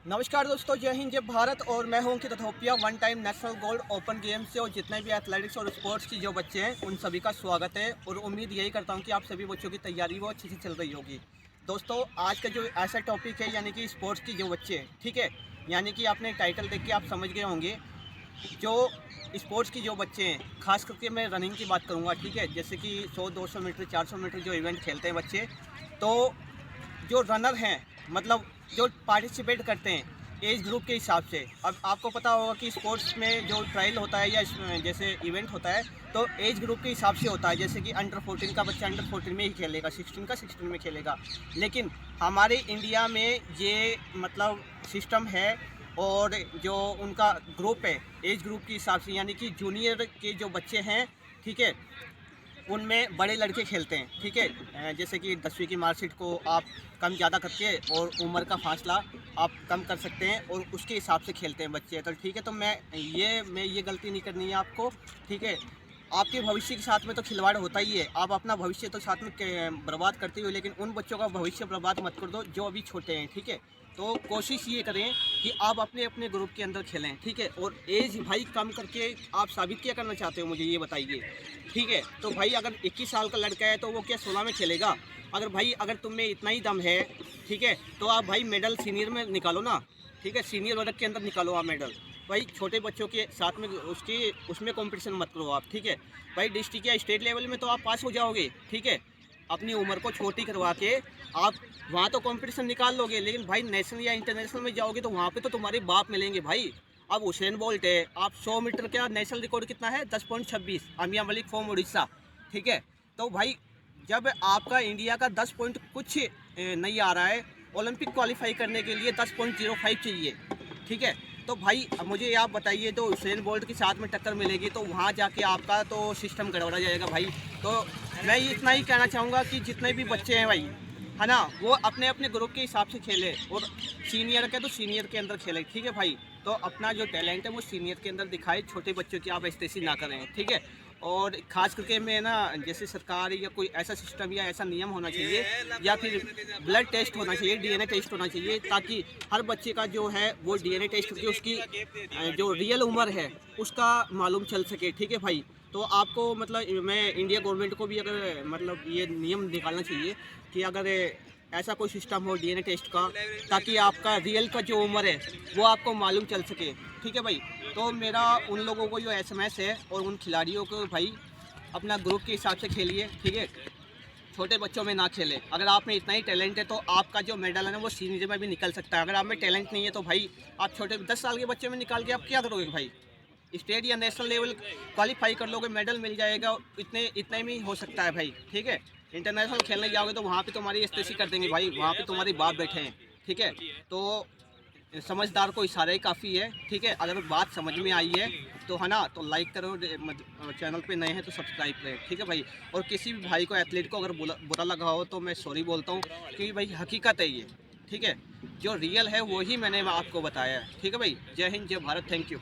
नमस्कार दोस्तों, जय हिंद जय भारत। और मैं हूं कि तथोपिया one time national gold open games से। और जितने भी एथलेटिक्स और स्पोर्ट्स की जो बच्चे हैं उन सभी का स्वागत है। और उम्मीद यही करता हूं कि आप सभी बच्चों की तैयारी वो अच्छी से चल रही होगी। दोस्तों, आज का जो ऐसा टॉपिक है यानी कि स्पोर्ट्स की जो बच्चे हैं, ठीक है, यानी कि आपने टाइटल देख के आप समझ गए होंगे। जो स्पोर्ट्स की जो बच्चे हैं, खास करके मैं रनिंग की बात करूँगा, ठीक है, जैसे कि 100-200 मीटर 400 मीटर जो इवेंट खेलते हैं बच्चे, तो जो रनर हैं, मतलब जो पार्टिसिपेट करते हैं एज ग्रुप के हिसाब से। अब आपको पता होगा कि स्पोर्ट्स में जो ट्रायल होता है या जैसे इवेंट होता है तो एज ग्रुप के हिसाब से होता है। जैसे कि अंडर 14 का बच्चा अंडर 14 में ही खेलेगा, 16 का 16 में खेलेगा। लेकिन हमारे इंडिया में ये मतलब सिस्टम है। और जो उनका ग्रुप है एज ग्रुप के हिसाब से, यानी कि जूनियर के जो बच्चे हैं, ठीक है, उनमें बड़े लड़के खेलते हैं, ठीक है। जैसे कि 10वीं की मार्कशीट को आप कम ज़्यादा करके और उम्र का फासला आप कम कर सकते हैं और उसके हिसाब से खेलते हैं बच्चे। तो ठीक है, तो मैं ये गलती नहीं करनी है आपको, ठीक है। आपके भविष्य के साथ में तो खिलवाड़ होता ही है। आप अपना भविष्य तो साथ में बर्बाद करते हो, लेकिन उन बच्चों का भविष्य बर्बाद मत कर दो जो अभी छोटे हैं, ठीक है। तो कोशिश ये करें कि आप अपने अपने ग्रुप के अंदर खेलें, ठीक है। और एज भाई कम करके आप साबित क्या करना चाहते हो, मुझे ये बताइए, ठीक है। तो भाई अगर 21 साल का लड़का है तो वो क्या 16 में खेलेगा? अगर तुम में इतना ही दम है, ठीक है, तो आप भाई मेडल सीनियर में निकालो ना, ठीक है। सीनियर वर्ग के अंदर निकालो आप मेडल। भाई छोटे बच्चों के साथ में उसमें कंपटीशन मत करो आप, ठीक है। भाई डिस्ट्रिक्ट या स्टेट लेवल में तो आप पास हो जाओगे, ठीक है। अपनी उम्र को छोटी करवा के आप वहाँ तो कंपटीशन निकाल लोगे, लेकिन भाई नेशनल या इंटरनेशनल में जाओगे तो वहाँ पे तो तुम्हारे बाप मिलेंगे भाई। अब हुसैन बोल्ट है, आप 100 मीटर का नेशनल रिकॉर्ड कितना है? 10.26, अमिया मलिक फ्रॉम उड़ीसा, ठीक है। तो भाई जब आपका इंडिया का 10 पॉइंट कुछ नहीं आ रहा है, ओलंपिक क्वालिफाई करने के लिए 10.05 चाहिए, ठीक है। तो भाई अब मुझे आप बताइए, तो हुसैन बोल्ट के साथ में टक्कर मिलेगी तो वहाँ जाके आपका तो सिस्टम गड़बड़ा जाएगा भाई। तो मैं इतना ही कहना चाहूँगा कि जितने भी बच्चे हैं भाई, है ना, वो अपने अपने ग्रुप के हिसाब से खेले। और सीनियर के तो सीनियर के अंदर खेले, ठीक है भाई। तो अपना जो टैलेंट है वो सीनियर के अंदर दिखाए, छोटे बच्चों की आप ऐसी ना करें, ठीक है। और ख़ास करके मैं ना, जैसे सरकार या कोई ऐसा सिस्टम या ऐसा नियम होना चाहिए, या फिर ब्लड टेस्ट होना चाहिए, डीएनए टेस्ट होना चाहिए, ताकि हर बच्चे का जो है वो डीएनए टेस्ट करके उसकी जो रियल उम्र है उसका मालूम चल सके, ठीक है भाई। तो आपको मतलब मैं इंडिया गवर्नमेंट को भी अगर मतलब ये नियम निकालना चाहिए कि अगर ऐसा कोई सिस्टम हो डीएनए टेस्ट का, ताकि आपका रियल का जो उम्र है वो आपको मालूम चल सके, ठीक है भाई। तो मेरा उन लोगों को जो एसएमएस है और उन खिलाड़ियों को, भाई अपना ग्रुप के हिसाब से खेलिए, ठीक है। छोटे बच्चों में ना खेलें। अगर आप में इतना ही टैलेंट है तो आपका जो मेडल है ना वो सीनियर में भी निकल सकता है। अगर आप में टैलेंट नहीं है तो भाई आप छोटे 10 साल के बच्चे में निकाल के आप क्या करोगे भाई? स्टेट या नेशनल लेवल क्वालिफाई कर लोगे, मेडल मिल जाएगा, इतने में ही हो सकता है भाई, ठीक है। इंटरनेशनल खेलने जाओगे तो वहाँ पे तुम्हारी स्टेसी कर देंगे भाई, वहाँ पे तुम्हारे बाप बैठे हैं, ठीक है। तो समझदार को इशारा ही काफ़ी है, ठीक है। अगर बात समझ में आई है तो है ना, तो लाइक करो, चैनल पे नए हैं तो सब्सक्राइब करें, ठीक है भाई। और किसी भी भाई को एथलीट को अगर बुरा लगा हो तो मैं सॉरी बोलता हूँ, कि भाई हकीकत है ये, ठीक है। जो रियल है वही मैंने आपको बताया है, ठीक है भाई। जय हिंद जय भारत, थैंक यू।